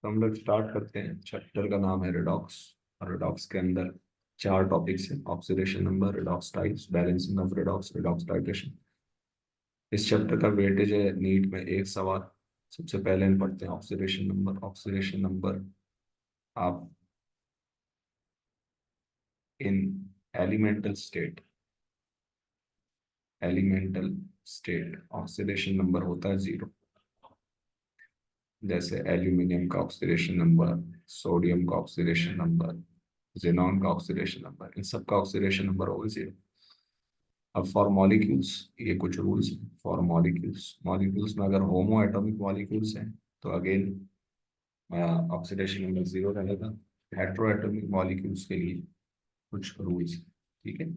तो हम लोग स्टार्ट करते हैं। चैप्टर का नाम है रिडॉक्स। और रिडॉक्स के अंदर चार टॉपिक्स हैं: oxidation number, redox types, balancing of redox, redox titration. इस चैप्टर का वेटेज है नीट में एक सवाल। सबसे पहले हम पढ़ते हैं ऑक्सीडेशन नंबर। ऑक्सीडेशन नंबर आप in elemental state elemental state oxidation number होता है 0। जैसे एल्यूमिनियम का ऑक्सीडेशन नंबर, सोडियम का ऑक्सीडेशन नंबर, जेनॉन का ऑक्सीडेशन नंबर, इन सब का ऑक्सीडेशन नंबर होगा 0। अब फॉर मॉलिक्यूल्स ये कुछ रूल्स हैं। फॉर मॉलिक्यूल्स मॉलिक्यूल्स में अगर होमो एटॉमिक मॉलिक्यूल्स हैं तो अगेन ऑक्सीडेशन नंबर 0 रहेगा। हेटेरो एटॉमिक मॉलिक्यूल्स के लिए कुछ रूल्स हैं। ठीक है,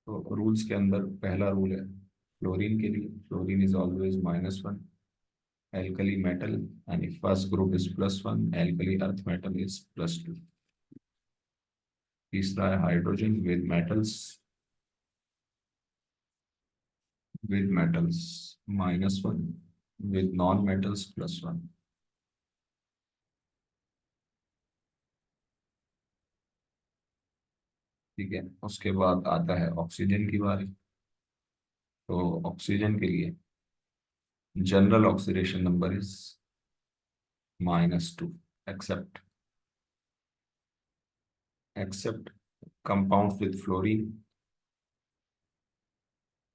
तो रूल्स के अंदर पहला रूल है फ्लोरीन के लिए, fluorine is always -1 alkali metal, and if first group is +1, alkali earth metal is +2। तीसरा है hydrogen with metals -1, with non metals +1। ठीक है, उसके बाद आता है ऑक्सीजन की बारी। तो ऑक्सीजन के लिए general oxidation number is -2, except except compound with fluorine,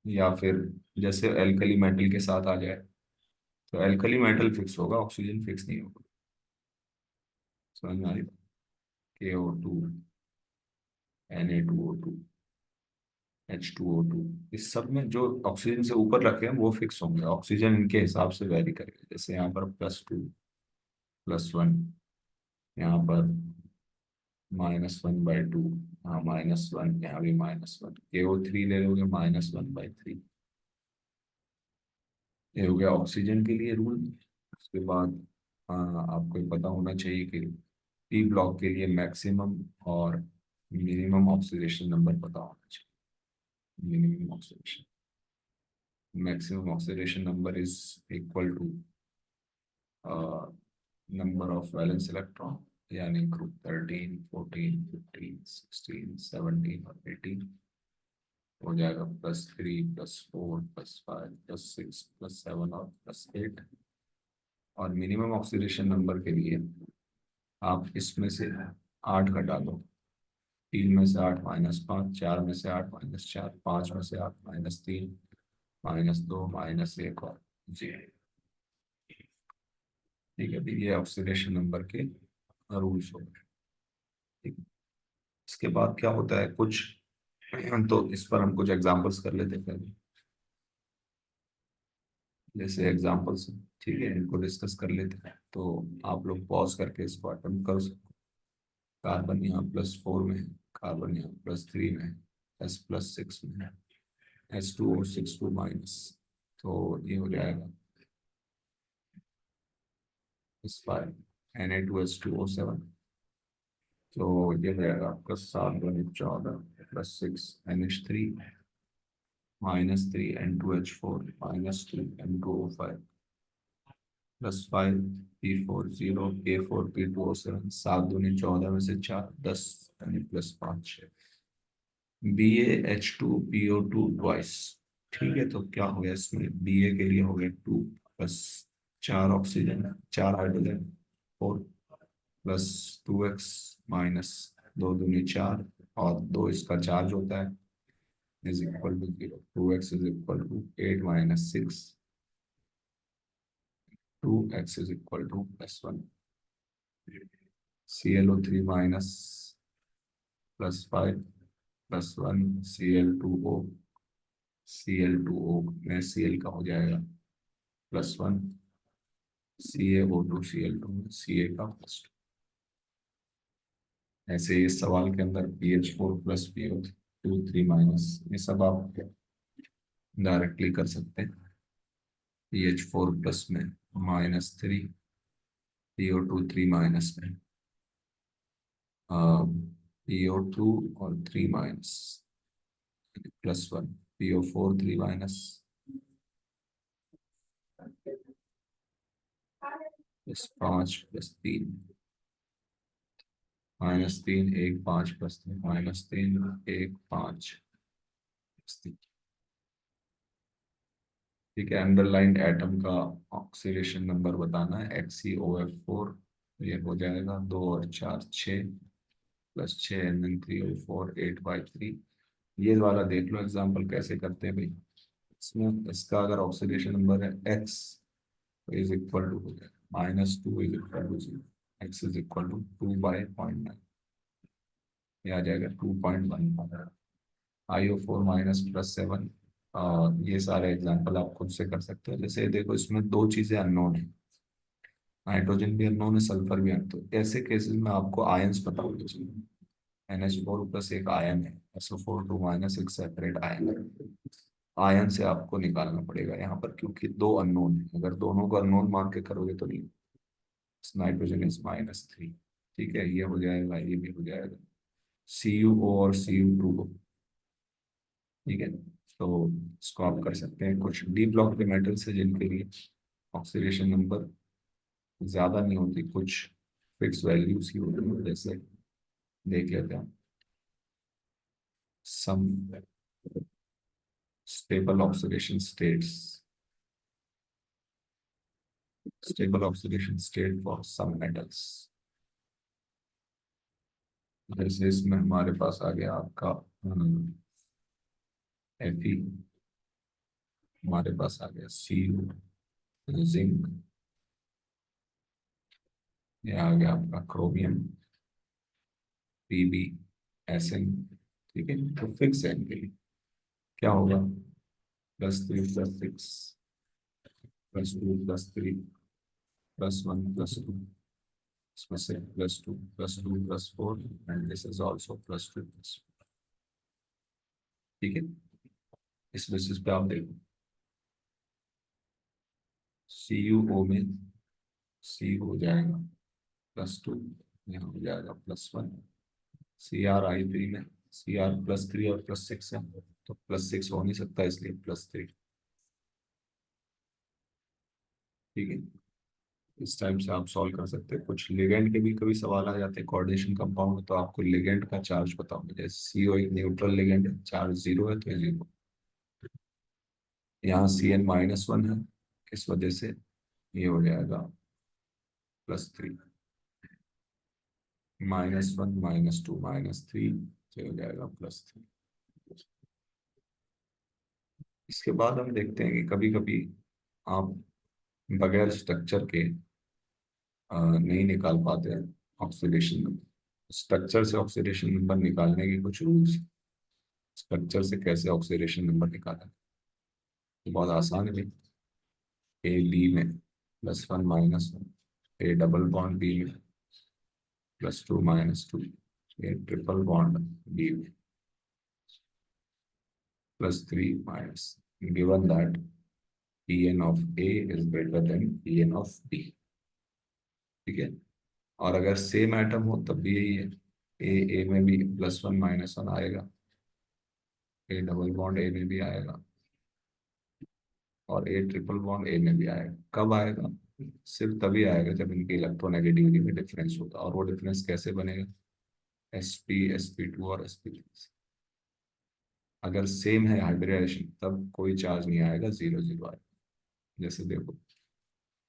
या फिर जैसे एल्कली मेटल के साथ आ जाए तो एल्कली मेटल फिक्स होगा, ऑक्सीजन फिक्स नहीं होगा। समझ में आ रही? KO2, Na2O2, H2O2, इस सब में जो ऑक्सीजन से ऊपर रखे हैं वो फिक्स होंगे, ऑक्सीजन इनके हिसाब से वेरी करेगा। जैसे यहाँ पर +2, +1, यहाँ पर -1/2, हाँ -1, यहाँ भी -1। KO3 ले लोगे -1/3। ये हो गया ऑक्सीजन के लिए रूल। उसके बाद आपको ये पता होना चाहिए कि पी ब्लॉक के लिए मैक्सिमम और मिनिमम ऑक्सीडेशन नंबर पता होना चाहिए। Minimum oxidation maximum oxidation number is equal to number of valence electron, यानी ग्रुप 13, 14, 15, 16, 17 और 18 हो जाएगा +3, +4, +5, +6, +7 और +8। और मिनिमम ऑक्सीडेशन नंबर के लिए आप इसमें से 8 घटा दो। 3 में से 8 -5, 4 में से 8 -4, 5 में से 8 -3, -2, -1 और 0। ठीक है, ये ऑक्सीडेशन नंबर के रूल्स हो गए। ठीक है, इसके बाद क्या होता है कुछ, तो इस पर हम कुछ एग्जांपल्स कर लेते हैं पहले। जैसे एग्जांपल्स, ठीक है, इनको डिस्कस कर लेते हैं। तो आप लोग पॉज करके इसको अटेम्प्ट कर सकते। कार्बन यहाँ +4 में है, कार्बन यहाँ +3 में है, S+6 में है, H2O6 2-। तो ये हो जाएगा Na2H2O7। तो ये हो जाएगा आपका 7 × 14 +6 NH3 -3 N2H4 -2 N2O5 +5 P4 0 K4 P2O7। 7 × 2 = 14 में से 4 10 यानी +5 BaH2PO2 ट्वाइस। ठीक है, तो क्या हो गया इसमें, Ba के लिए हो गया 2 + 4 ऑक्सीजन 4 हाइड्रोजन 4 +2x -2 × 2 = 4 और 2 इसका चार्ज होता है is equal to 0। 2x is equal to 8 - 6, 2x is equal to +1। ClO3 +5 +1 Cl2O। Cl2O में Cl का हो जाएगा +1, CaO2 Cl2 में Ca का +2। ऐसे इस सवाल के अंदर PH4 + PO2 3 - ये सब आप डायरेक्टली कर सकते हैं। PH4 प्लस में -3, PO2 3 में PO2 और 3 +1, PO4 3 - इस 5 + 3 -3 1 5 + 3 -3 1 5 + 3। ठीक है, अंडरलाइंड एटम का ऑक्सीडेशन नंबर बताना है XeOF4। ये हो जाएगा 2 और 4 6 +6 Mn3O4 8/3। ये वाला देख लो एग्जांपल कैसे करते हैं भाई। इसमें इसका अगर ऑक्सीडेशन नंबर है X इज इक्वल टू हो जाएगा -2 is equal to 0। X is equal to 2/0.9। ये आ जाएगा 2.1। IO4 -+7। और ये सारे एग्जांपल आप खुद से कर सकते हो। जैसे देखो इसमें दो चीजें अननोन है, नाइट्रोजन भी अननोन है, सल्फर भी अननोन। तो ऐसे केसेस में आपको आयंस पता होने चाहिए। NH4+ एक आयन है, SO4 2- एक सेपरेट आयन है। आयन से आपको निकालना पड़ेगा यहाँ पर, क्योंकि दो अननोन है। अगर दोनों को अननोन मान के करोगे तो नहीं। Nitrogen is -3। ठीक है, ये हो जाएगा, ये भी हो जाएगा। CuO और Cu2। ठीक है, तो इसको आप कर सकते हैं। कुछ डी ब्लॉक के मेटल्स है जिनके लिए ऑक्सीडेशन नंबर ज्यादा नहीं होती, कुछ फिक्स वैल्यूज ही होती है। जैसे देख लेते हैं, some stable oxidation states, stable oxidation state for some metals. जैसे इसमें हमारे पास आ गया आपका Fe, हमारे पास आ गया Cu, जिंक, ये आ गया आपका क्रोमियम, Pb, Sn। ठीक है, तो फिक्स है इनके लिए। क्या होगा, +3 +6 +2 +3 +1 +2। इसमें से +2 +2 +4 एंड दिस इज ऑल्सो +2 +4। ठीक है, इस बेसिस पे आप देखो CuO में C हो जाएगा +2, यहाँ हो जाएगा +1। CrI3 में Cr +3 और +6 है, तो +6 हो नहीं सकता, इसलिए +3। ठीक है, इस टाइप से आप सॉल्व कर सकते हैं। कुछ लिगेंड के भी कभी सवाल आ जाते हैं कोऑर्डिनेशन कंपाउंड, तो आपको लिगेंड का चार्ज पता होगा। जैसे CO एक न्यूट्रल लिगेंड है, चार्ज 0 है तो ये 0। यहाँ Cn-1 है, इस वजह से ये हो जाएगा +3। -1 -2 -3, तो ये हो जाएगा +3। इसके बाद हम देखते हैं कि कभी कभी आप बगैर स्ट्रक्चर के नहीं निकाल पाते हैं ऑक्सीडेशन नंबर। स्ट्रक्चर से ऑक्सीडेशन नंबर निकालने के कुछ रूल्स। स्ट्रक्चर से कैसे ऑक्सीडेशन नंबर निकालें, तो बहुत आसान है। AB में +1 -1, A डबल बॉन्ड B में +2 -2, A ट्रिपल बॉन्ड B में +3 given that Pn of A is greater than Pn of B। ठीक है, और अगर सेम एटम हो तब भी यही है। ए में भी +1 -1 आएगा, A डबल बॉन्ड A में भी आएगा, और A ट्रिपल बॉन्ड A में भी आएगा। कब आएगा, सिर्फ तभी आएगा जब इनकी इलेक्ट्रोनेगेटिविटी में डिफरेंस होगा। और वो डिफरेंस कैसे बनेगा, sp और sp3। अगर सेम है हाइब्रिडाइजेशन तब कोई चार्ज नहीं आएगा, 0 0 आएगा। जैसे देखो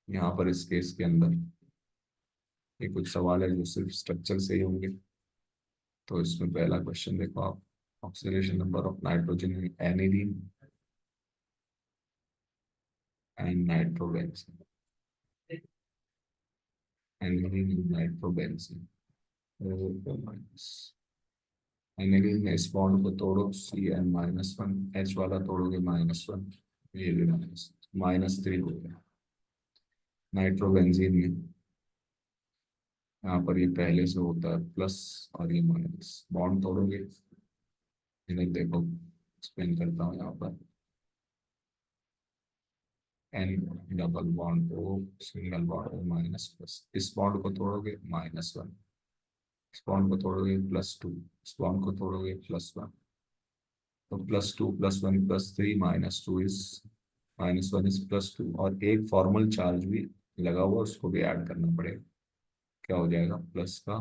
यहाँ पर इस केस के अंदर ये कुछ सवाल है जो सिर्फ स्ट्रक्चर से ही होंगे। तो इसमें पहला क्वेश्चन देखो आप, oxidation number of nitrogen in aniline and nitrobenzene. Aniline and nitrobenzene, aniline में इस बॉन्ड को तोड़ो, Cn-1, H वाला तोड़ोगे -1, ये भी -3 हो गया। नाइट्रोबेंजीन में यहाँ पर ये पहले से होता है प्लस, और ये माइनस, बॉन्ड तोड़ोगे। इन्हें देखो, एक्सप्लेन करता हूँ यहाँ पर। N double bond O, single bond O -+, इस बॉन्ड को तोड़ोगे -1, इस बॉन्ड को तोड़ोगे +2, इस बॉन्ड को तोड़ोगे +1। तो +2 +1 +3 -2 इज -1 इज +2, और एक फॉर्मल चार्ज भी लगा हुआ उसको भी ऐड करना पड़ेगा। क्या हो जाएगा, प्लस का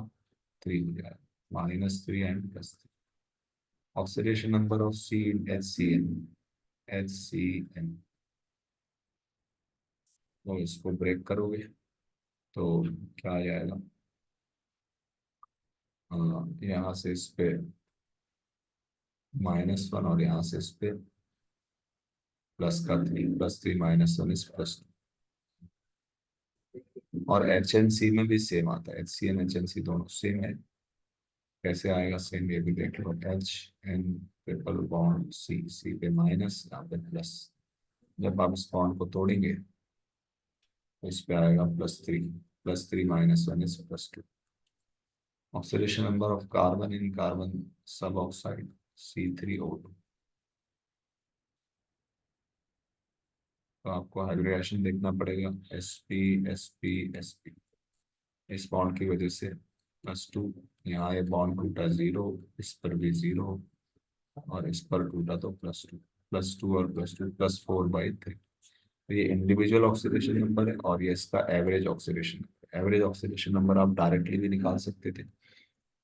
3 हो जाएगा, -3 and +3। Oxidation number of C in HCN, तो इसको ब्रेक करोगे तो क्या आ जाएगा, यहाँ से इस पे -1 और यहाँ से इस पे प्लस का 3, +3 -1 इस +2। और HNC में भी सेम आता है, HCN HNC दोनों सेम है। कैसे आएगा सेम, ये भी देख लो। H N triple bond C पे माइनस, यहाँ पे प्लस। जब आप इस बॉन्ड को तोड़ेंगे तो इस पे आएगा +3, +3 -1 is +2। Oxidation number of carbon in carbon सब ऑक्साइड C3O2। तो आपको हाइब्रिडेशन देखना पड़ेगा, sp इस बॉन्ड की वजह से +2, यहाँ ये बॉन्ड टूटा 0, इस पर भी 0, और इस पर टूटा तो +2, +2 और +2 +4/3। तो ये इंडिविजुअल ऑक्सीडेशन नंबर है और ये इसका average oxidation. Average oxidation number आप डायरेक्टली भी निकाल सकते थे,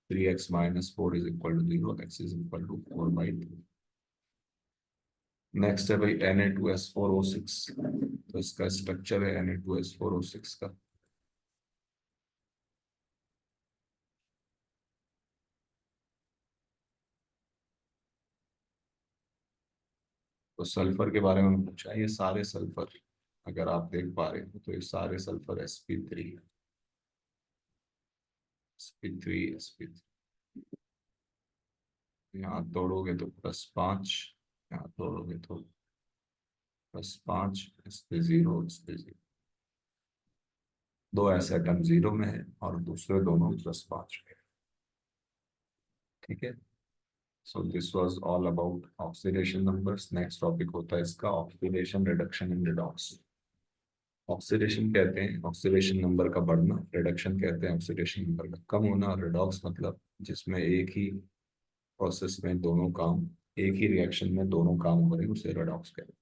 3x - 4 = 0, x = 4/3। नेक्स्ट है भाई Na2S4O6। तो इसका स्ट्रक्चर है Na2S4O6 का। तो सल्फर के बारे में पूछा है, ये सारे सल्फर अगर आप देख पा रहे हो तो ये सारे सल्फर sp3, sp3। यहाँ तोड़ोगे तो +5, यहाँ तोड़ोगे तो +5, इस पे 0, इस पे 0। दो ऐसे एटम 0 में है और दूसरे दोनों +5 में है। ठीक है। So this was all about oxidation numbers. Next topic होता है इसका oxidation reduction and redox. Oxidation कहते हैं ऑक्सीडेशन नंबर का बढ़ना, रिडक्शन कहते हैं ऑक्सीडेशन नंबर का कम होना, और रिडॉक्स मतलब जिसमें एक ही प्रोसेस में दोनों काम, एक ही रिएक्शन में दोनों काम हो रहे हैं, उसे रिडॉक्स कहते हैं।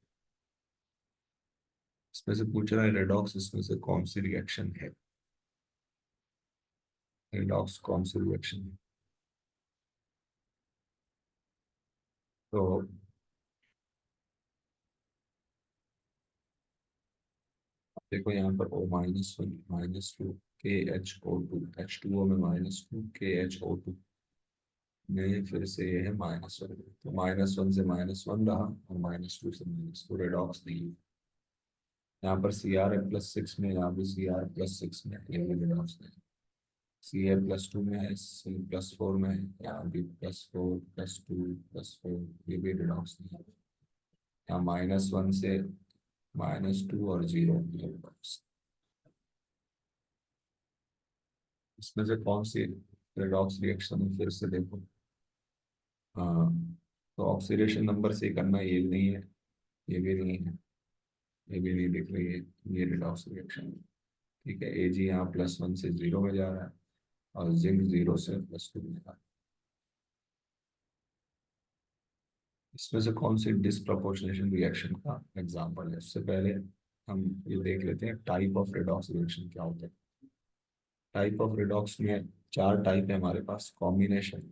इसमें से पूछ रहा है रिडॉक्स इसमें से कौन सी रिएक्शन है, रिडॉक्स कौन सी रिएक्शन है। तो देखो यहाँ पर O-1 -2 KHO2, H2O में -2 KHO2 में फिर से ये है -1, तो -1 से -1 रहा और -2 से -2, रेडॉक्स नहीं है। यहाँ पर Cr है +6 में, यहाँ भी Cr +6 में, ये भी रेडॉक्स नहीं। Ca +2 में है, C +4 में है, यहाँ भी +4 +2 +4, ये भी रेडॉक्स नहीं है। यहाँ -1 से -2 और 0 रेडॉक्स। इसमें से कौन सी रेडॉक्स रिएक्शन है, फिर से देखो। हाँ, तो ऑक्सीडेशन नंबर से करना, ये नहीं है, ये भी नहीं है, ये भी नहीं दिख रही है, ये रिडॉक्स रिएक्शन है। ठीक है, Ag यहाँ +1 से 0 में जा रहा है और जिंक 0 से +2 में जा रहा है। इसमें से कौन सी डिसप्रपोर्शनेशन रिएक्शन का एग्जाम्पल है। उससे पहले हम ये देख लेते हैं टाइप ऑफ रिडॉक्स रिएक्शन क्या होता है। टाइप ऑफ रिडॉक्स में 4 टाइप है हमारे पास, कॉम्बिनेशन,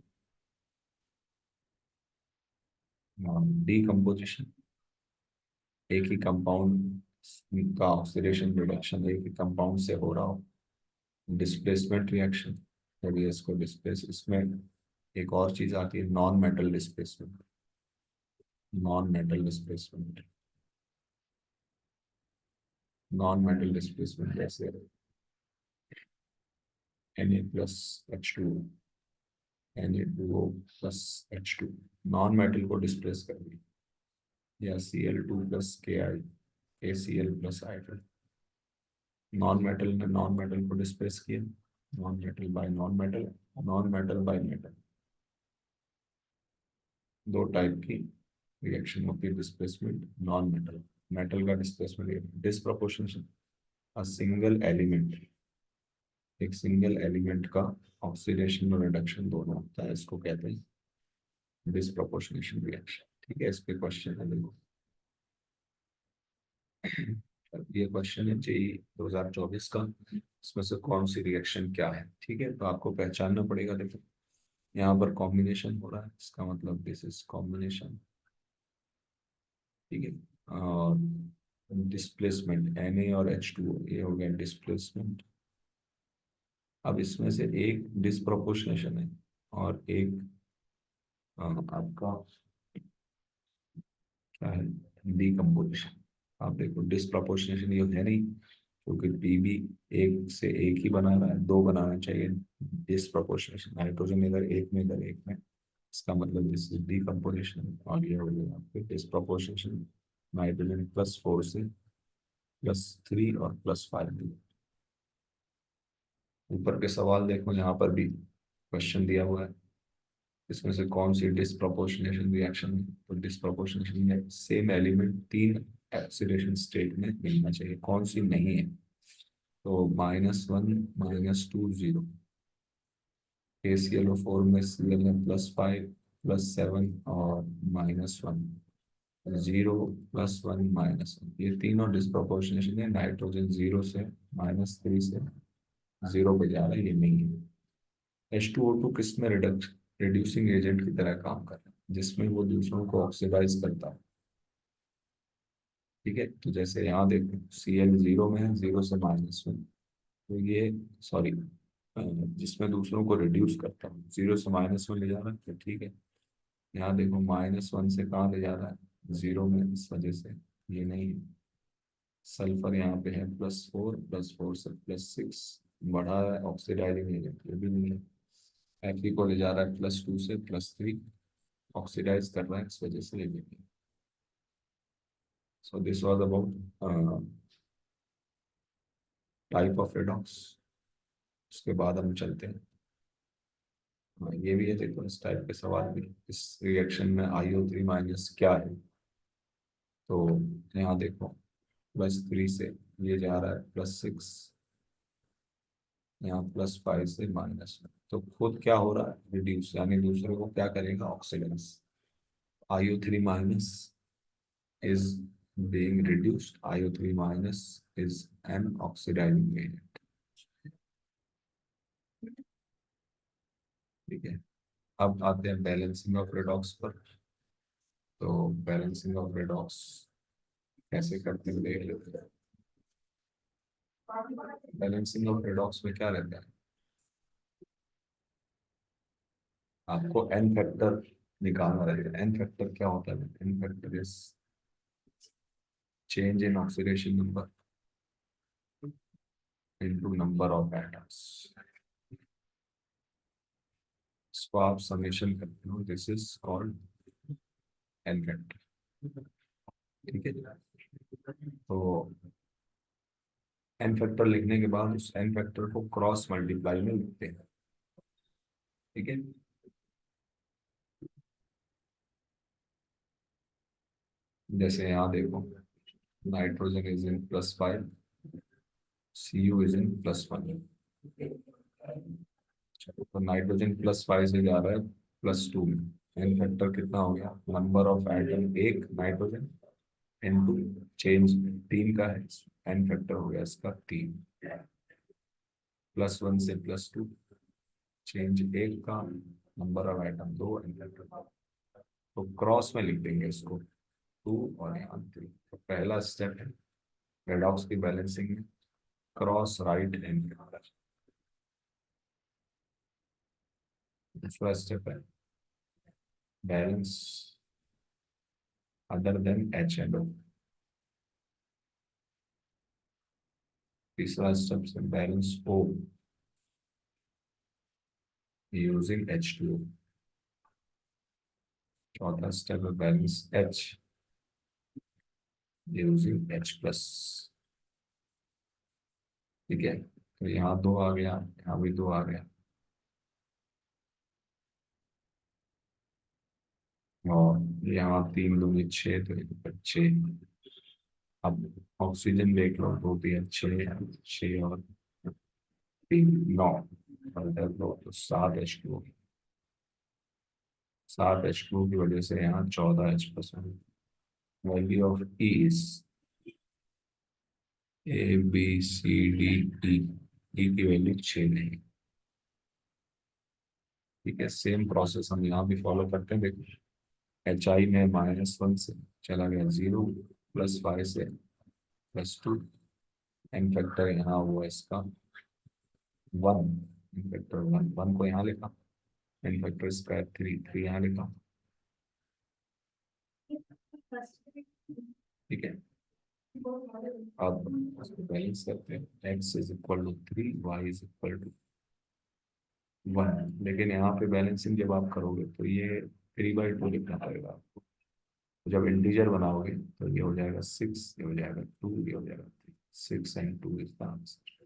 डीकम्पोजिशन, एक ही कंपाउंड का ऑक्सीडेशन रिडक्शन एक ही कंपाउंड से हो रहा हो, डिस्प्लेसमेंट रिएक्शन, जब ये इसको डिस्प्लेस, इसमें एक और चीज आती है non metal displacement, non metal displacement. Non metal displacement जैसे Na+H2, Na2O+H2, नॉन मेटल को डिस्प्लेस कर दिया, या Cl2+Ki, KCl+Hydrogen। नॉन मेटल ने नॉन मेटल को डिस्प्लेस किया, non metal by non metal, non metal by metal. दो टाइप की रिएक्शन होती है डिस्प्लेसमेंट, नॉन मेटल। मेटल का displacement disproportionation, a single element, एक सिंगल एलिमेंट का ऑक्सीडेशन और रिडक्शन दोनों होता है, इसको कहते हैं डिसप्रोपोर्शनेशन रिएक्शन। ठीक है, इस पे क्वेश्चन है देखो। ये क्वेश्चन है जेई 2024 का। इसमें से कौन सी रिएक्शन क्या है, ठीक है, तो आपको पहचानना पड़ेगा। देखो यहाँ पर कॉम्बिनेशन हो रहा है, इसका मतलब दिस इज कॉम्बिनेशन, ठीक है। और डिस्प्लेसमेंट Na और H2O, ये हो गया डिस्प्लेसमेंट। अब इसमें से एक डिस्प्रोपोर्शनेशन है और एक आपका क्या है, डीकम्पोजिशन। आप देखो डिस्प्रोपोर्शनेशन ये है नहीं, क्योंकि पीबी एक से एक ही बना रहा है, दो बनाना चाहिए। डिस्प्रोपोर्शनेशन, नाइट्रोजन इधर एक में इधर एक में, इसका मतलब दिस इज डीकम्पोजिशन। और ये हो गया आपके डिस्प्रोपोर्शनेशन, नाइट्रोजन +4 से +3 और +5। ऊपर के सवाल देखो, यहाँ पर भी क्वेश्चन दिया हुआ है, इसमें से कौन सी डिस्प्रोपोर्शनेशन रिएक्शन है। तो डिस्प्रोपोर्शनेशन में सेम एलिमेंट तीन ऑक्सीडेशन स्टेट में मिलना चाहिए, कौन सी नहीं है। तो -1 -2 0, KClO4 में Cl है +5 +7 और -1, 0 +1 -1, ये तीनों डिस्प्रोपोर्शनेशन है। नाइट्रोजन 0 से -3 से 0 पे जा रहा है, ये नहीं है। H2O2 किस में रिड्यूसिंग एजेंट की तरह काम कर रहा है, जिसमें वो दूसरों को ऑक्सीडाइज करता है, ठीक है। तो जैसे यहाँ देखो Cl 0 में है, 0 से -1, तो ये सॉरी, जिसमें दूसरों को रिड्यूस करता है, 0 से -1 ले जा रहा है, तो ठीक है। यहाँ देखो -1 से कहाँ ले जा रहा है, 0 में, इस वजह से ये नहीं है। सल्फर यहाँ पे है +4, +4 से +6, बढ़ा है ऑक्सीडाइजिंग एजेंट, ये भी नहीं है। Fe को ले जा रहा है +2 से +3, ऑक्सीडाइज कर रहा है, इस वजह से ये भी नहीं। So this was about type of redox. उसके बाद हम चलते हैं, हाँ, ये भी है, देखो इस टाइप के सवाल भी, इस रिएक्शन में IO3- क्या है। तो यहाँ देखो +3 से ये जा रहा है +6, यहाँ +5 से -1, तो खुद क्या हो रहा है, रिड्यूस, यानी दूसरे को क्या करेगा, ऑक्सीडेंस। IO3- is being reduced, IO3- is an oxidizing agent, ठीक है। अब आते हैं बैलेंसिंग ऑफ रेडॉक्स पर। तो बैलेंसिंग ऑफ रेडॉक्स कैसे करते हैं देख लेते हैं। बैलेंसिंग ऑफ रेडॉक्स में क्या रहता है, आपको एन फैक्टर निकालना रहेगा। एन फैक्टर क्या होता है, N factor is change in oxidation number into number of atoms. इसको आप समेशन करते हो, this is called N factor, ठीक है। तो एन फैक्टर लिखने के बाद उस एन फैक्टर को क्रॉस मल्टीप्लाई में लिखते हैं, ठीक है। जैसे यहाँ देखो nitrogen is in +5, Cu is in +1। तो नाइट्रोजन +5 से जा रहा है +2 में, एन फैक्टर कितना हो गया, नंबर ऑफ एटम एक नाइट्रोजन इनटू चेंज 3 का है, एन फैक्टर हो गया इसका 3, +1 से +2, चेंज एक का, number of atom 2, N factor. तो क्रॉस में लिख देंगे इसको 2 और यहाँ 3। तो पहला स्टेप है रेडॉक्स की बैलेंसिंग में, क्रॉस राइट एन फैक्टर। दूसरा स्टेप है बैलेंस अदर देन HNO। तीसरा स्टेप है बैलेंस O यूजिंग H2O। चौथा स्टेप है बैलेंस H यूजिंग H+, ठीक है। तो यहाँ 2 आ गया, यहाँ भी 2 आ गया, और यहाँ 3 दूनी 6, तो 6। अब ऑक्सीजन देख लो, 2 3 6, 6 और 3 9, और इधर लो तो 7 H2O, 7 H2O की वजह से यहाँ 14 H+। Value of E is A B C D E, E की वैल्यू 6 नहीं। ठीक है, सेम प्रोसेस हम यहाँ भी फॉलो करते हैं। देखो, एच आई में -1 से चला गया 0, +5 से +2, एन फैक्टर यहाँ हुआ इसका 1, एन फैक्टर 1, 1 को यहाँ लिखा, एन फैक्टर स्क्वायर 3, 3 यहाँ लिखा। ठीक है, अब उसको बैलेंस करते हैं। x is equal to 3, y is equal to 1। लेकिन यहाँ पे बैलेंसिंग जब आप करोगे तो ये 3/2 लिखना पड़ेगा आपको। जब इंटीजर बनाओगे तो ये हो जाएगा 6, ये हो जाएगा 2, ये हो जाएगा 3। 6 एंड 2 इज द आंसर।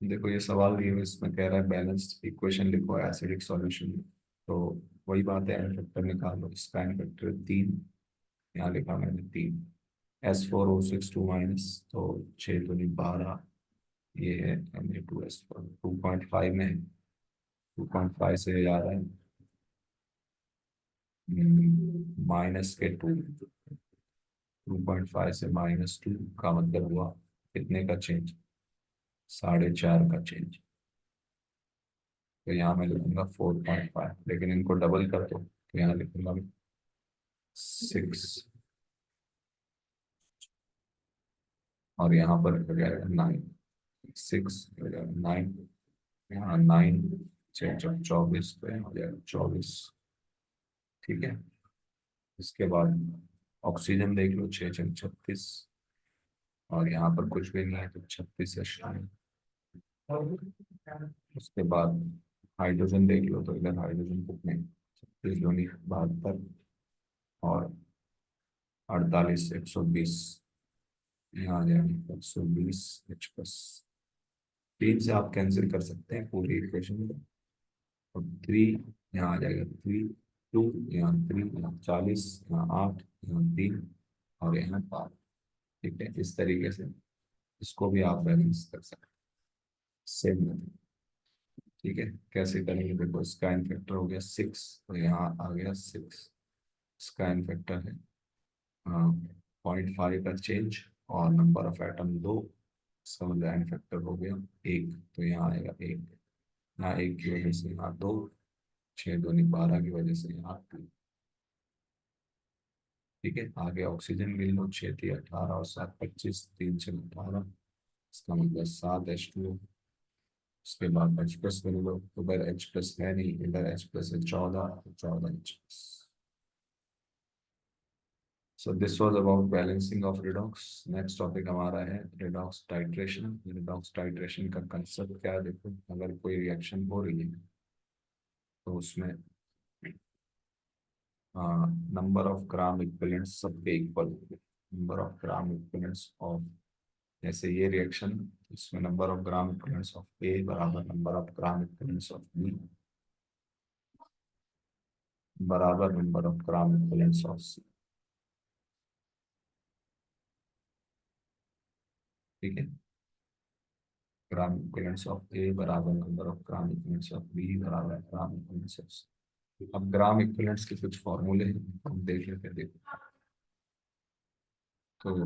देखो ये सवाल दिए हुए, इसमें कह रहा है बैलेंस्ड इक्वेशन लिखो एसिडिक सॉल्यूशन में। तो वही बात है, एन फैक्टर निकालो। इसका एन फैक्टर 3, यहाँ लिखा मैंने 3। S4O6 2 तो 6 दूनी 12, ये है Na2S4 2.5 में, 2.5 से जा रहा है -2, 2.5 से -2 का मतलब हुआ कितने का चेंज, 4.5 का चेंज। तो यहाँ मैं लिखूंगा 4.5, लेकिन इनको डबल कर दो तो यहाँ लिखूंगा 6, और यहाँ पर हो जाएगा 9, 6 हो जाएगा 9, यहाँ 9, 6 × 24 तो यहाँ हो जाएगा 24। ठीक है, इसके बाद ऑक्सीजन देख लो, 6 × 36, और यहाँ पर कुछ भी नहीं है तो 36 है। उसके बाद हाइड्रोजन देख लो, तो इधर हाइड्रोजन कितने, 36 दूनी 72, और 48, 120, यहाँ आ जाएगा 120 H+। 3 से आप कैंसिल कर सकते हैं पूरी इक्वेशन को, और 3 यहाँ आ जाएगा 3, 2 यहाँ 3, यहाँ 40, यहाँ 8, यहाँ 3, और यहाँ 5। ठीक है, इस तरीके से इसको भी आप बैलेंस कर सकते हैं सेम मेथड। ठीक है, कैसे करेंगे, देखो इसका इन फैक्टर हो गया 6, तो यहाँ आ गया 6। इसका इन फैक्टर है 0.5 का चेंज, और नंबर ऑफ एटम 2, इसका मतलब इन फैक्टर हो गया 1, तो यहाँ आएगा 1। यहाँ 1 की वजह से यहाँ 2, 6 दूनी 12 की वजह से यहाँ 2। ठीक है, आगे ऑक्सीजन मिल लो, 6×3 = 18, और 7×25 3×6 = 18, इसका मतलब 7H2। उसके बाद H+ मिल लो, उधर H+ है नहीं, इधर H+ है 14, 14H+। So this was about balancing of redox. Next topic हमारा है रिडॉक्स टाइट्रेशन। रिडॉक्स टाइट्रेशन का कंसेप्ट क्या है, देखो अगर कोई रिएक्शन हो रही है तो उसमें नंबर ऑफ ग्राम इक्विवेलेंट्स सबके इक्वल होंगे। Number of gram equivalents of, जैसे ये रिएक्शन, इसमें number of gram equivalents of A बराबर number of gram equivalents of B बराबर number of gram equivalents of C. ठीक है, ग्राम इक्विवेलेंट्स ऑफ ए बराबर number of gram equivalents of B बराबर gram equivalents of सी। अब ग्राम equivalents के कुछ फॉर्मूले हैं, हम देख लेते हैं। देखो तो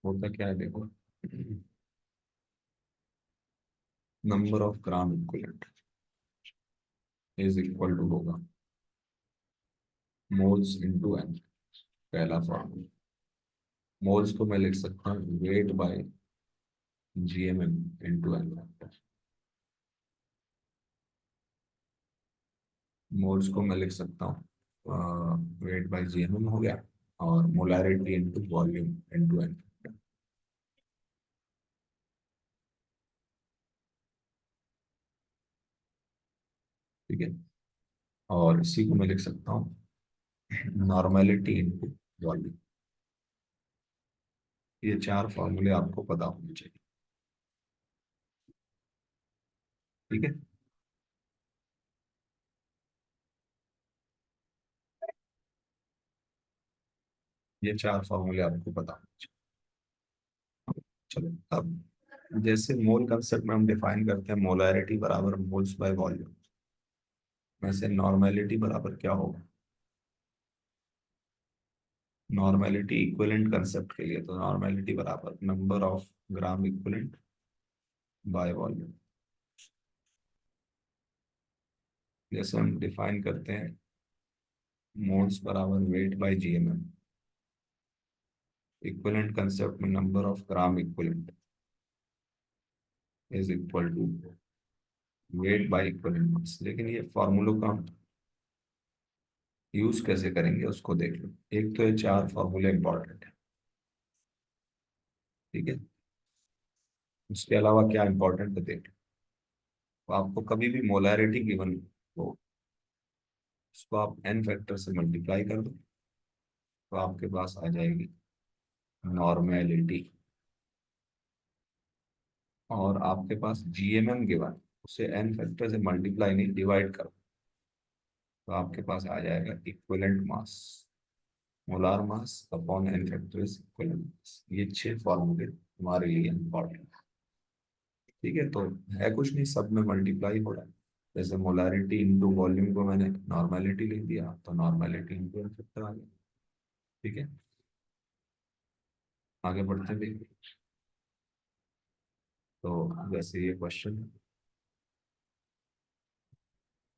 होता क्या है, देखो number of gram equivalent is equal to होगा मोल्स इनटू एन। पहला फॉर्मूला, मोल्स को मैं लिख सकता हूँ weight by GMM into N factor. Moles को मैं लिख सकता हूँ वेट बाय GMM हो गया, और molarity into volume into N factor. ठीक है, और इसी को मैं लिख सकता हूँ नॉर्मेलिटी इनटू वॉल्यूम। ये 4 फॉर्मूले आपको पता होने चाहिए। ठीक है, ये 4 फॉर्मूले आपको पता होने चाहिए। चलो, अब जैसे मोल कंसेप्ट में हम डिफाइन करते हैं मोलैरिटी बराबर मोल्स बाय वॉल्यूम, वैसे नॉर्मेलिटी बराबर क्या होगा, नॉर्मेलिटी इक्विवेलेंट कंसेप्ट के लिए, तो नॉर्मेलिटी बराबर number of gram equivalent by volume. जैसे हम डिफाइन करते हैं मोल्स बराबर weight by GMM, equivalent concept में number of gram equivalent is equal to weight by equivalent mass. लेकिन ये फॉर्मूलों का हम यूज कैसे करेंगे उसको देख लो। एक तो ये चार फॉर्मूले इंपॉर्टेंट है, ठीक है। उसके अलावा क्या इंपॉर्टेंट है देख लो। तो आपको कभी भी मोलैरिटी गिवन हो, उसको आप एन फैक्टर से मल्टीप्लाई कर दो, तो आपके पास आ जाएगी नॉर्मेलिटी। और आपके पास जीएमएम गिवन, उसे एन फैक्टर से मल्टीप्लाई नहीं डिवाइड करो, तो आपके पास आ जाएगा equivalent mass, molar mass upon N factor is equivalent mass. ये 6 फॉर्मूले हमारे लिए इंपॉर्टेंट, ठीक है। तो है कुछ नहीं, सब में मल्टीप्लाई हो रहा है। जैसे मोलारिटी इंटू वॉल्यूम को मैंने नॉर्मेलिटी लिख दिया, तो नॉर्मेलिटी इंटू एन फैक्टर आ गया, ठीक है। आगे बढ़ते हैं। तो जैसे ये question,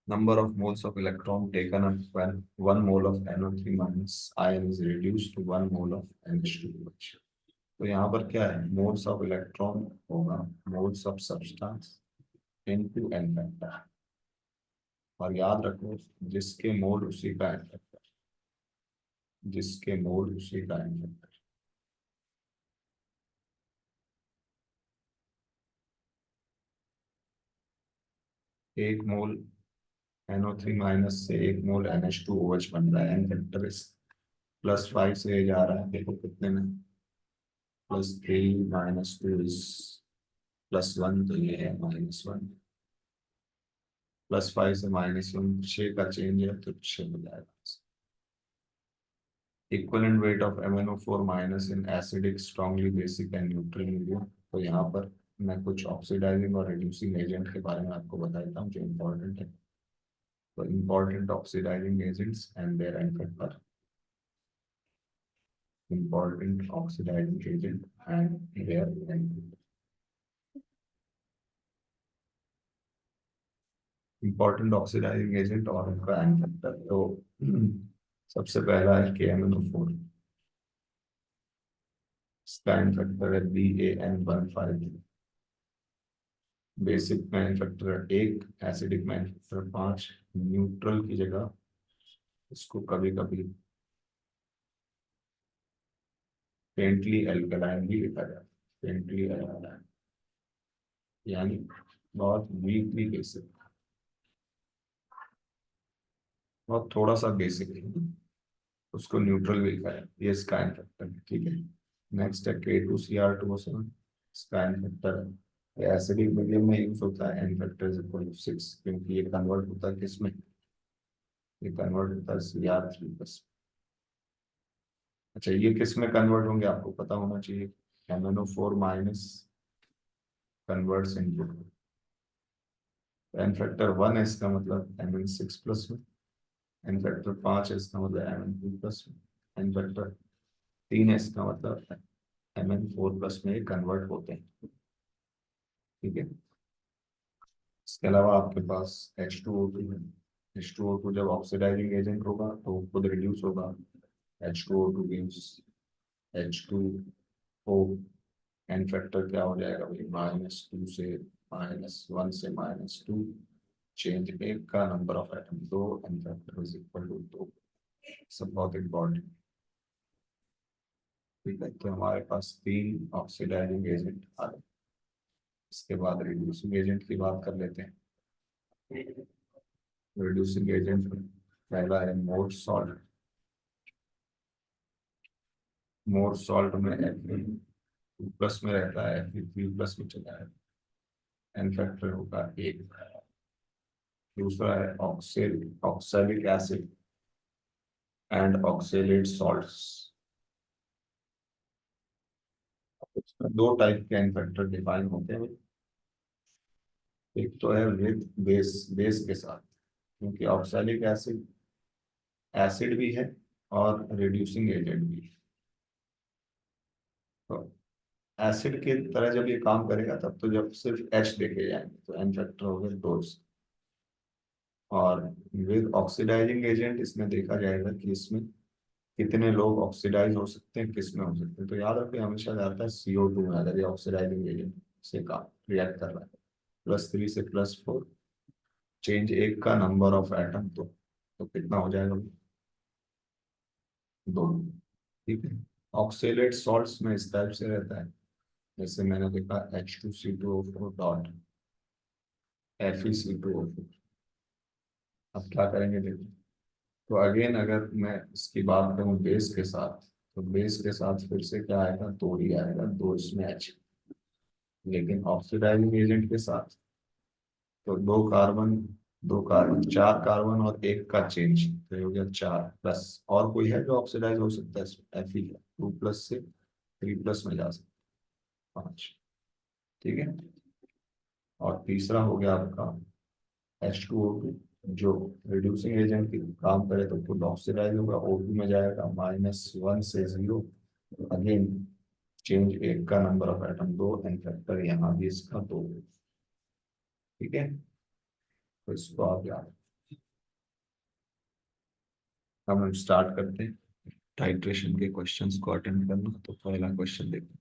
number of moles of electron taken up when 1 mole of NO3 minus ion is reduced to 1 mole of NH2OH। तो यहाँ पर क्या है, मोल्स ऑफ इलेक्ट्रॉन होगा moles of substance into N factor. और याद रखो जिसके मोल उसी का एन फैक्टर, जिसके मोल उसी का एन फैक्टर। एक मोल NO3 माइनस से एक मोल NH2OH बन रहा है, एन फैक्टर इस +5 से ये जा रहा है, देखो कितने में, +3 -2 इज +1, तो ये है -1, +5 से -1, 6 का चेंज है तो 6 हो जाएगा। Equivalent weight of MnO4 minus in acidic strongly basic and neutral medium. तो यहाँ पर मैं कुछ ऑक्सीडाइजिंग और रिड्यूसिंग एजेंट के बारे में आपको बता देता हूँ जो इम्पोर्टेंट है। तो important oxidizing agents and their N factor, important oxidizing agent and their N factor. Important oxidizing agent और उनका एन फैक्टर, तो सबसे पहला है KMnO4, इसका एन फैक्टर है BAN15। Basic manufacturer 1, acidic manufacturer 5। Neutral की जगह इसको कभी कभी फेंटली एल्कलाइन भी लिखा जाता है, फेंटली एल्कलाइन, यानी बहुत वीकली बेसिक, बहुत थोड़ा सा बेसिक है, उसको न्यूट्रल भी लिखा है। ये इसका एन फैक्टर है, ठीक है। नेक्स्ट है K2Cr2O7, इसका एन फैक्टर है। एसिडिक मीडियम में यूज होता है, N factor is equal to 6, क्योंकि ये कन्वर्ट होता है किसमें, ये कन्वर्ट होता है Cr3+। अच्छा, ये किस में कन्वर्ट होंगे आपको पता होना चाहिए। MnO4 minus converts into N factor 1 है, इसका मतलब Mn6+ में। एन फैक्टर 5 है, इसका मतलब Mn2+ में। एन फैक्टर 3 है, इसका मतलब Mn4+ में कन्वर्ट होते हैं, ठीक है। इसके अलावा आपके पास H2O2 है। H2O2 जब ऑक्सीडाइजिंग एजेंट होगा तो खुद रिड्यूस होगा, H2O2 gives H2O। N factor क्या हो जाएगा भाई, -2 से -1 से -2, चेंज एक का number of atom 2, N factor is equal to 2। सब बहुत इम्पोर्टेंट, ठीक है। तो हमारे पास 3 ऑक्सीडाइजिंग एजेंट आ गए। इसके बाद रिड्यूसिंग एजेंट की बात कर लेते हैं। रिड्यूसिंग एजेंट पहला है मोर सॉल्ट। मोर सॉल्ट में Fe2+ में रहता है, Fe3+ में चला है, एन फैक्टर होगा 1। दूसरा है oxalic acid and oxalate salts. इसमें 2 टाइप के एन फैक्टर डिफाइन होते हैं। एक तो है विद बेस, बेस के साथ, क्योंकि ऑक्सैलिक एसिड एसिड भी है और रिड्यूसिंग एजेंट भी। तो एसिड की तरह जब ये काम करेगा तब तो जब सिर्फ एच देखे जाएंगे तो एन फैक्टर हो गए दो। और विद ऑक्सीडाइजिंग एजेंट इसमें देखा जाएगा कि इसमें कितने लोग ऑक्सीडाइज हो सकते हैं, किस में हो सकते हैं। तो याद रखिए हमेशा जाता है CO2 में, अगर ये ऑक्सीडाइजिंग एजेंट से काम रिएक्ट कर रहा है। +3 से +4, चेंज एक का नंबर ऑफ एटम, तो कितना हो जाएगा? दो। ठीक है। ऑक्सीलेट सॉल्ट्स में इस टाइप से रहता है, जैसे मैंने देखा H2C2O4 डॉट FeC2O4। अब क्या करेंगे देखिए। तो अगेन अगर मैं इसकी बात करूं बेस के साथ, तो बेस के साथ फिर से क्या आएगा? दो ही आएगा, दो इसमें H। लेकिन ऑक्सीडाइजिंग एजेंट के साथ तो दो कार्बन चार कार्बन और एक का चेंज, तो ये हो गया चार प्लस। और कोई है जो ऑक्सीडाइज हो सकता है? Fe है, 2+ से 3+ में जा सकता है, 5। ठीक है। और तीसरा हो गया आपका H2O2, जो रिड्यूसिंग एजेंट की काम करे तो खुद ऑक्सीडाइज होगा, O2 में जाएगा, -1 से 0। अगेन चेंज एक का नंबर ऑफ एटम दो, एन फैक्टर यहाँ भी इसका दो। ठीक है। तो इसको आप याद। अब हम स्टार्ट करते हैं टाइट्रेशन के क्वेश्चंस को अटेंड करना। तो पहला क्वेश्चन देखो,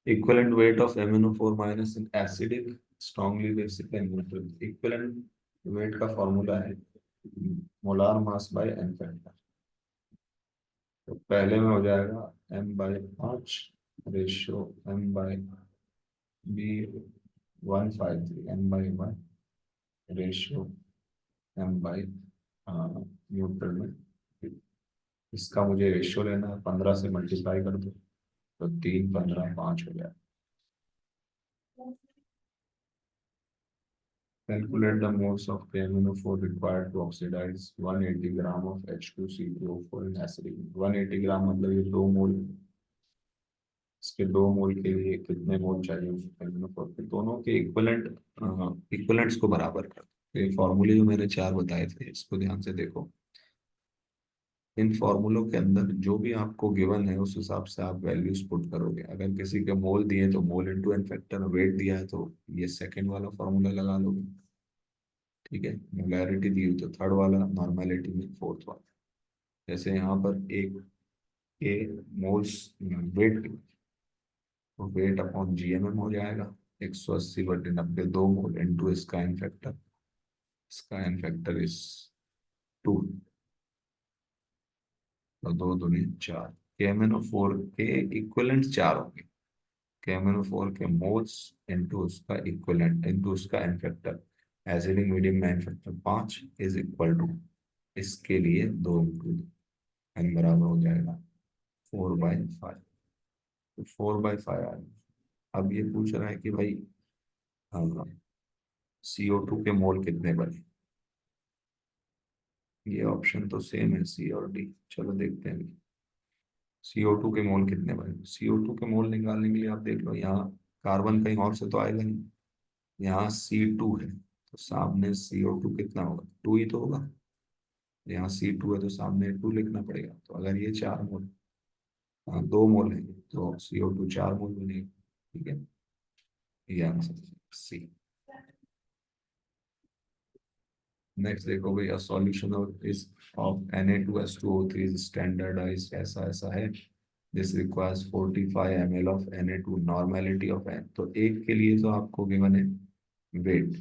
equivalent weight of MnO4 minus in acidic strongly basic and neutral. Equivalent weight का फॉर्मूला है molar mass by N factor. तो पहले में हो जाएगा m/5 ratio m/B 153 m/1 ratio m/न्यूट्रल में। इसका मुझे रेशियो लेना है, 15 से मल्टीप्लाई कर दो तो 3, 15, 5 हो गया। Calculate the moles of KMnO4 required to oxidize 180 gram of H2C2O4 in acidic। 180 ग्राम मतलब ये 2 मोल। इसके 2 मोल के लिए कितने मोल चाहिए KMnO4 के? दोनों के इक्वलेंट्स को बराबर कर दो। ये फॉर्मूले जो मैंने चार बताए थे इसको ध्यान से देखो। इन फॉर्मूलों के अंदर जो भी आपको गिवन है उस हिसाब से आप वैल्यूज पुट करोगे। अगर किसी के मोल दिए तो mole into N factor, weight दिया है तो ये सेकंड वाला फॉर्मूला लगा लोगे। ठीक है। मोलैरिटी दी हुई तो थर्ड वाला, नॉर्मेलिटी में फोर्थ वाला। जैसे यहाँ पर एक के मोल्स वेट, तो वेट अपॉन GMM हो जाएगा 180/90, 2 मोल इंटू इसका एन फैक्टर। इसका एन फैक्टर इज 2, तो 2 दूनी 4। KMnO4 के इक्वलेंट 4 होंगे। KMnO4 के मोल्स इंटू उसका इक्वलेंट इंटू उसका एन फैक्टर। एसिडिक मीडियम में N factor 5 is equal to, इसके लिए 2 इंटू एन बराबर हो जाएगा 4/5। तो 4/5 आ गया। अब ये पूछ रहा है कि भाई CO2 के मोल कितने बने। ये ऑप्शन तो सेम है, C और D। चलो देखते हैं CO2 के मोल कितने बने। CO2 के मोल निकालने के लिए आप देख लो, यहाँ कार्बन कहीं और से तो आएगा नहीं। यहाँ C2 है तो सामने CO2 कितना होगा? 2 ही तो होगा। यहाँ C2 है तो सामने 2 लिखना पड़ेगा। तो अगर ये 4 मोल, 2 मोल है तो CO2 4 मोल बनेगा। ठीक है। ये आंसर C। नेक्स्ट देखो भाई, सॉल्यूशन ऑफ इस ऑफ Na2H2O3 इज स्टैंडर्डाइज्ड, ऐसा ऐसा है। This requires 45 ml of Na2, normality of N। तो एक के लिए तो आपको गिवन है वेट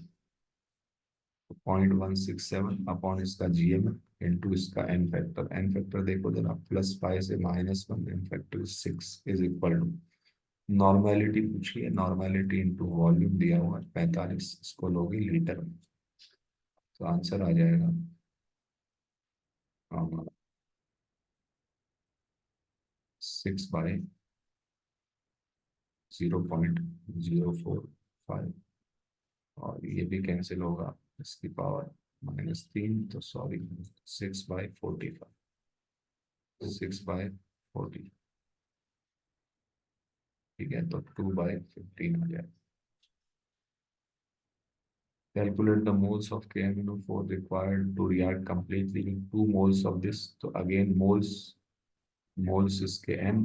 0.167 अपॉन इसका GM इंटू इसका एन फैक्टर। एन फैक्टर देखो जरा, +5 से -1, N factor 6 is equal to, normality पूछिए, नॉर्मेलिटी इंटू वॉल्यूम दिया हुआ है 45, इसको लोगे लीटर में। तो आंसर आ जाएगा 6/0.045। और ये भी कैंसिल होगा, इसकी पावर -3, तो सॉरी 6/45, 6/40। ठीक है। तो 2/15 आ जाएगा। Calculate the moles of KMnO4 required to react completely with 2 moles of this. तो again moles इसके n,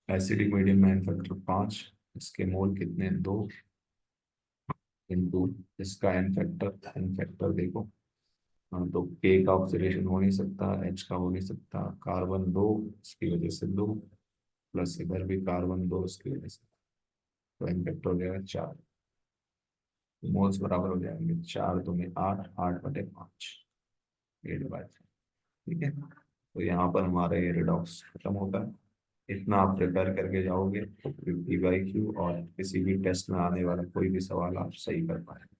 एसिडिक मीडियम में n फैक्टर 5, इसके मोल कितने 2 इंटू इसका n फैक्टर देखो। हाँ, तो K का ऑक्सीडेशन हो नहीं सकता, H का हो नहीं सकता, कार्बन 2 इसकी वजह से 2, प्लस इधर भी कार्बन 2 इसकी वजह से, तो n फैक्टर हो जाएगा 4। मोल्स बराबर हो जाएंगे 4 दूनी 8, 8/5, 8/5। ठीक है, तो यहाँ पर हमारा ये रिडॉक्स खत्म होता है। इतना आप प्रिपेयर करके जाओगे तो पीवाईक्यू और किसी भी टेस्ट में आने वाला कोई भी सवाल आप सही कर पाएंगे।